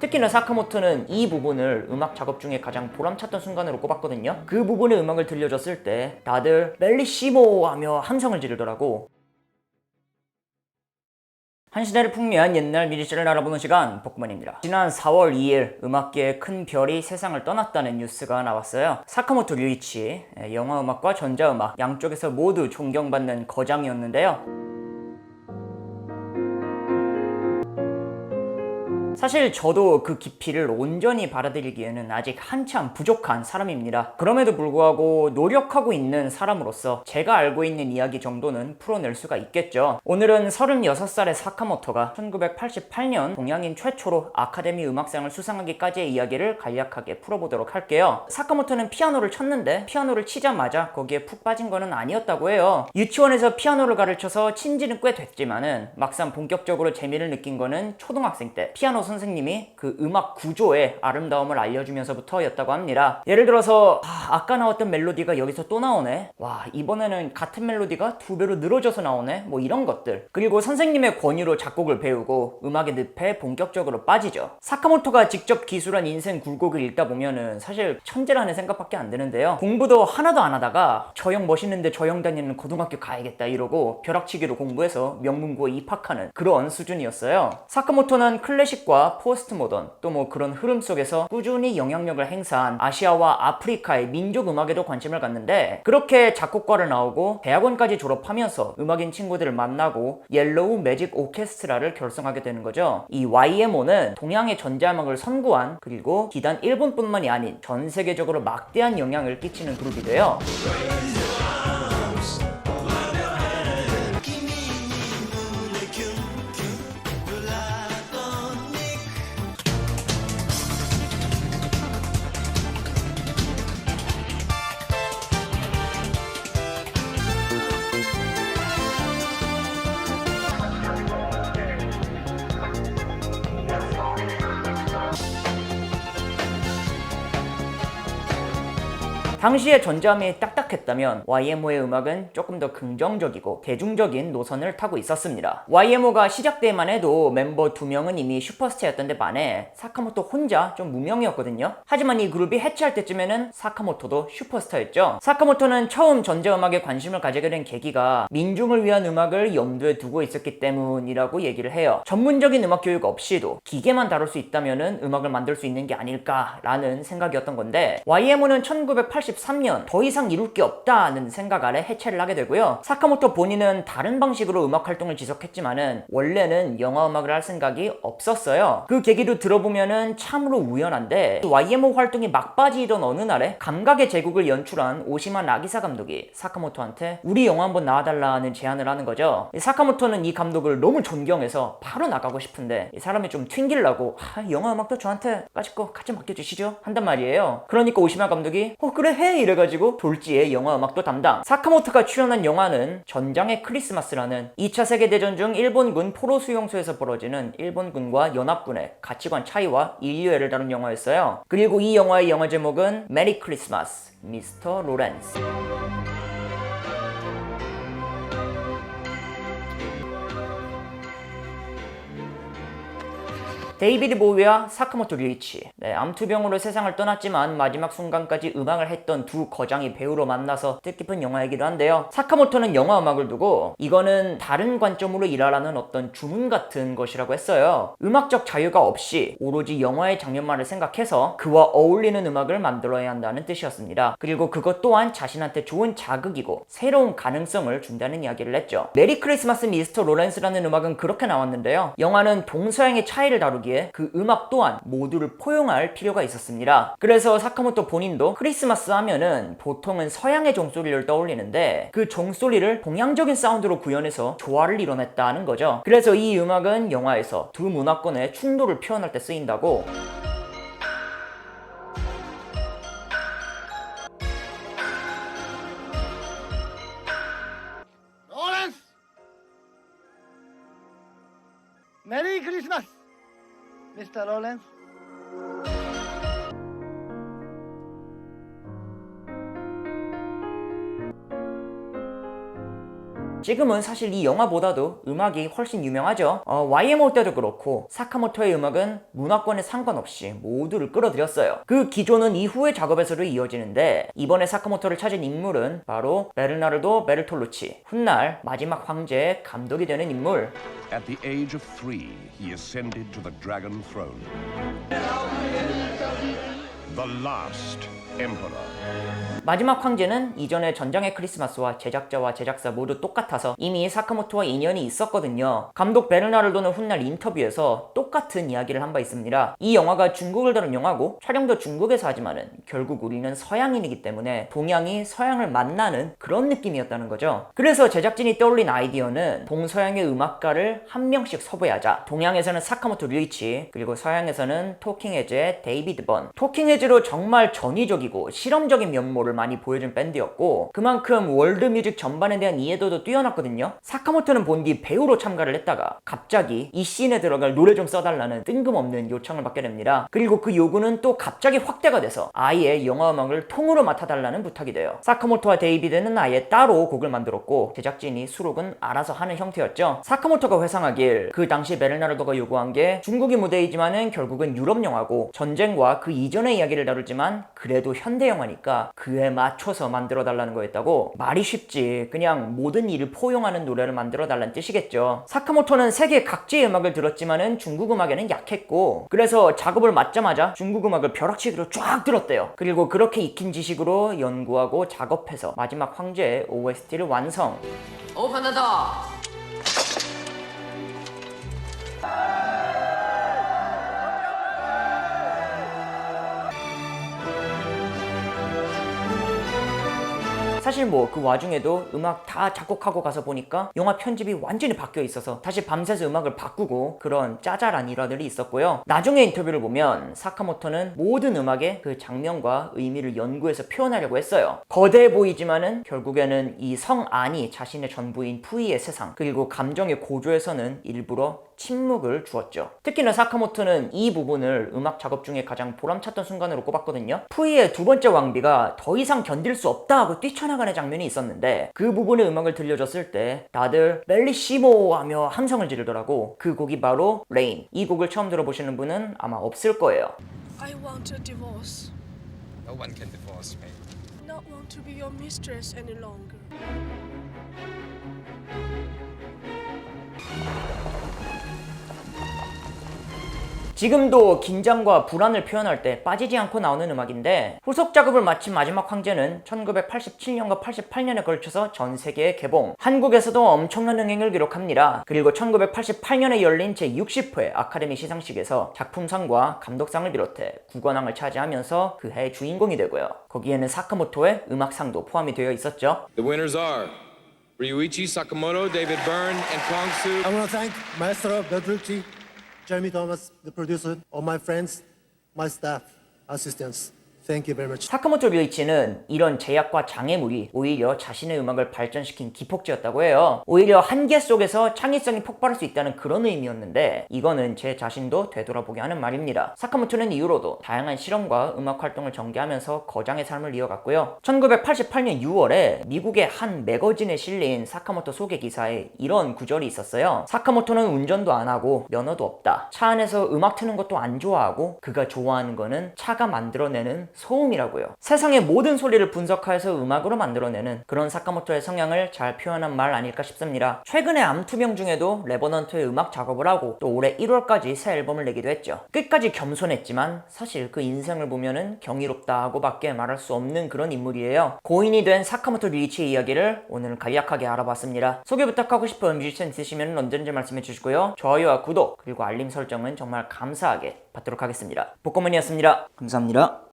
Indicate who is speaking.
Speaker 1: 특히나 사카모토는 이 부분을 음악 작업 중에 가장 보람찼던 순간으로 꼽았거든요. 그 부분의 음악을 들려줬을 때 다들 멜리시모 하며 함성을 지르더라고. 한 시대를 풍미한 옛날 뮤지션을 알아보는 시간, 복구만입니다. 지난 4월 2일 음악계의 큰 별이 세상을 떠났다는 뉴스가 나왔어요. 사카모토 류이치, 영화음악과 전자음악 양쪽에서 모두 존경받는 거장이었는데요. 사실 저도 그 깊이를 온전히 받아들이기에는 아직 한참 부족한 사람입니다. 그럼에도 불구하고 노력하고 있는 사람으로서 제가 알고 있는 이야기 정도는 풀어낼 수가 있겠죠. 오늘은 36살의 사카모토가 1988년 동양인 최초로 아카데미 음악상을 수상하기까지의 이야기를 간략하게 풀어보도록 할게요. 사카모토는 피아노를 쳤는데 피아노를 치자마자 거기에 푹 빠진 거는 아니었다고 해요. 유치원에서 피아노를 가르쳐서 친지는 꽤 됐지만은 막상 본격적으로 재미를 느낀 거는 초등학생 때 피아노 선생님이 그 음악 구조의 아름다움을 알려주면서부터였다고 합니다. 예를 들어서 아까 나왔던 멜로디가 여기서 또 나오네, 와 이번에는 같은 멜로디가 2배로 늘어져서 나오네, 뭐 이런 것들. 그리고 선생님의 권유로 작곡을 배우고 음악의 늪에 본격적으로 빠지죠. 사카모토가 직접 기술한 인생 굴곡을 읽다 보면은 사실 천재라는 생각밖에 안 드는데요. 공부도 하나도 안 하다가 저 형 멋있는데 저 형 다니는 고등학교 가야겠다 이러고 벼락치기로 공부해서 명문고에 입학하는 그런 수준이었어요. 사카모토는 클래식과 포스트 모던 또 뭐 그런 흐름 속에서 꾸준히 영향력을 행사한 아시아와 아프리카의 민족 음악에도 관심을 갖는데, 그렇게 작곡과를 나오고 대학원까지 졸업하면서 음악인 친구들을 만나고 옐로우 매직 오케스트라를 결성하게 되는 거죠. 이 YMO는 동양의 전자음악을 선구한, 그리고 기단 일본뿐만이 아닌 전 세계적으로 막대한 영향을 끼치는 그룹이 돼요. 당시에 전자음이 딱딱했다면 YMO의 음악은 조금 더 긍정적이고 대중적인 노선을 타고 있었습니다. YMO가 시작 때만 해도 멤버 2명은 이미 슈퍼스타였던 데 반해 사카모토 혼자 좀 무명이었거든요. 하지만 이 그룹이 해체할 때쯤에는 사카모토도 슈퍼스타였죠. 사카모토는 처음 전자음악에 관심을 가지게 된 계기가 민중을 위한 음악을 염두에 두고 있었기 때문이라고 얘기를 해요. 전문적인 음악 교육 없이도 기계만 다룰 수 있다면 음악을 만들 수 있는 게 아닐까라는 생각이었던 건데, YMO는 1983년 더 이상 이룰 게 없다는 생각 아래 해체를 하게 되고요. 사카모토 본인은 다른 방식으로 음악 활동을 지속했지만은 원래는 영화 음악을 할 생각이 없었어요. 그 계기도 들어보면은 참으로 우연한데, YMO 활동이 막빠지던 어느 날에 감각의 제국을 연출한 오시마 나기사 감독이 사카모토한테 우리 영화 한번 나와달라는 제안을 하는 거죠. 사카모토는 이 감독을 너무 존경해서 바로 나가고 싶은데 이 사람이 좀 튕기려고 영화 음악도 저한테 빠질 거 같이 맡겨주시죠 한단 말이에요. 그러니까 오시마 감독이 그래 해 이래가지고 돌지의 영화 음악도 담당. 사카모토가 출연한 영화는 전장의 크리스마스라는 2차 세계대전 중 일본군 포로 수용소에서 벌어지는 일본군과 연합군의 가치관 차이와 인류애를 다룬 영화였어요. 그리고 이 영화의 영화 제목은 메리 크리스마스 미스터 로렌스. 데이비드 보위와 사카모토 류이치, 암투병으로 세상을 떠났지만 마지막 순간까지 음악을 했던 두 거장이 배우로 만나서 뜻깊은 영화이기도 한데요. 사카모토는 영화 음악을 두고 이거는 다른 관점으로 일하라는 어떤 주문 같은 것이라고 했어요. 음악적 자유가 없이 오로지 영화의 장면만을 생각해서 그와 어울리는 음악을 만들어야 한다는 뜻이었습니다. 그리고 그것 또한 자신한테 좋은 자극이고 새로운 가능성을 준다는 이야기를 했죠. 메리 크리스마스 미스터 로렌스라는 음악은 그렇게 나왔는데요. 영화는 동서양의 차이를 다루기 그 음악 또한 모두를 포용할 필요가 있었습니다. 그래서 사카모토 본인도 크리스마스 하면은 보통은 서양의 종소리를 떠올리는데 그 종소리를 동양적인 사운드로 구현해서 조화를 이뤄냈다는 거죠. 그래서 이 음악은 영화에서 두 문화권의 충돌을 표현할 때 쓰인다고.
Speaker 2: 메리 크리스마스, 미스터 로렌스.
Speaker 1: 지금은 사실 이 영화보다도 음악이 훨씬 유명하죠. YMO 때도 그렇고 사카모토의 음악은 문화권에 상관없이 모두를 끌어들였어요. 그 기조는 이후의 작업에서도 이어지는데 이번에 사카모토를 찾은 인물은 바로 베르나르도 베르톨루치, 훗날 마지막 황제의 감독이 되는 인물.
Speaker 3: At the age of 3, he ascended to the Dragon Throne. The last Emperor.
Speaker 1: 마지막 황제는 이전의 전장의 크리스마스와 제작자와 제작사 모두 똑같아서 이미 사카모토와 인연이 있었거든요. 감독 베르나르도는 훗날 인터뷰에서 똑같은 이야기를 한 바 있습니다. 이 영화가 중국을 다룬 영화고 촬영도 중국에서 하지만은 결국 우리는 서양인이기 때문에 동양이 서양을 만나는 그런 느낌이었다는 거죠. 그래서 제작진이 떠올린 아이디어는 동서양의 음악가를 한 명씩 섭외하자. 동양에서는 사카모토 류이치, 그리고 서양에서는 토킹 헤즈의 데이비드 번. 토킹 헤즈로 정말 전위적이고 실험적인 면모를 많이 보여준 밴드였고 그만큼 월드뮤직 전반에 대한 이해도도 뛰어났거든요. 사카모토는 본디 배우로 참가를 했다가 갑자기 이 씬에 들어갈 노래 좀 써달라는 뜬금없는 요청을 받게 됩니다. 그리고 그 요구는 또 갑자기 확대가 돼서 아예 영화 음악을 통으로 맡아달라는 부탁이 돼요. 사카모토와 데이비드는 아예 따로 곡을 만들었고 제작진이 수록은 알아서 하는 형태였죠. 사카모토가 회상하길 그 당시 베르나르도가 요구한 게 중국이 무대이지만은 결국은 유럽 영화고 전쟁과 그 이전의 이야기를 다루지만 그래도 현대 영화니까 그에 맞춰서 만들어 달라는 거였다고. 말이 쉽지 그냥 모든 일을 포용하는 노래를 만들어 달라는 뜻이겠죠. 사카모토는 세계 각지의 음악을 들었지만은 중국 음악에는 약했고 그래서 작업을 맡자마자 중국 음악을 벼락치기로 쫙 들었대요. 그리고 그렇게 익힌 지식으로 연구하고 작업해서 마지막 황제의 OST를 완성.
Speaker 4: 오픈하다.
Speaker 1: 사실 뭐 그 와중에도 음악 다 작곡하고 가서 보니까 영화 편집이 완전히 바뀌어 있어서 다시 밤새서 음악을 바꾸고 그런 짜잘한 일화들이 있었고요. 나중에 인터뷰를 보면 사카모토는 모든 음악의 그 장면과 의미를 연구해서 표현하려고 했어요. 거대해 보이지만은 결국에는 이 성안이 자신의 전부인 푸이의 세상 그리고 감정의 고조에서는 일부러 침묵을 주었죠. 특히나 사카모토는 이 부분을 음악 작업 중에 가장 보람찼던 순간으로 꼽았거든요. 푸이의 두 번째 왕비가 더 이상 견딜 수 없다 하고 뛰쳐나가는 장면이 있었는데 그 부분의 음악을 들려줬을 때 다들 멜리시모 하며 함성을 지르더라고. 그 곡이 바로 레인. 이 곡을 처음 들어보시는 분은 아마 없을 거예요.
Speaker 5: I want a divorce.
Speaker 6: No one can divorce me.
Speaker 5: Not want to be your mistress any longer.
Speaker 1: 지금도 긴장과 불안을 표현할 때 빠지지 않고 나오는 음악인데 후속 작업을 마친 마지막 황제는 1987년과 88년에 걸쳐서 전 세계에 개봉, 한국에서도 엄청난 흥행을 기록합니다. 그리고 1988년에 열린 제60회 아카데미 시상식에서 작품상과 감독상을 비롯해 9관왕을 차지하면서 그 해의 주인공이 되고요. 거기에는 사카모토의 음악상도 포함이 되어 있었죠.
Speaker 6: The winners are Ryuichi Sakamoto, David Byrne, and Kong-soo.
Speaker 7: I want to thank Maestro Bedrucci, Jeremy Thomas, the producer, all my friends, my staff, assistants. Thank you very much.
Speaker 1: 사카모토 류이치는 이런 제약과 장애물이 오히려 자신의 음악을 발전시킨 기폭제였다고 해요. 오히려 한계 속에서 창의성이 폭발할 수 있다는 그런 의미였는데 이거는 제 자신도 되돌아보게 하는 말입니다. 사카모토는 이후로도 다양한 실험과 음악 활동을 전개하면서 거장의 삶을 이어갔고요. 1988년 6월에 미국의 한 매거진에 실린 사카모토 소개 기사에 이런 구절이 있었어요. 사카모토는 운전도 안 하고 면허도 없다. 차 안에서 음악 트는 것도 안 좋아하고 그가 좋아하는 거는 차가 만들어내는 소음이라고요. 세상의 모든 소리를 분석해서 음악으로 만들어내는 그런 사카모토의 성향을 잘 표현한 말 아닐까 싶습니다. 최근에 암투병 중에도 레버넌트의 음악 작업을 하고 또 올해 1월까지 새 앨범을 내기도 했죠. 끝까지 겸손했지만 사실 그 인생을 보면은 경이롭다 하고밖에 말할 수 없는 그런 인물이에요. 고인이 된 사카모토 류이치의 이야기를 오늘 간략하게 알아봤습니다. 소개 부탁하고 싶은 뮤지션 있으시면 언제든지 말씀해 주시고요. 좋아요와 구독 그리고 알림 설정은 정말 감사하게 받도록 하겠습니다. 복고문이었습니다. 감사합니다.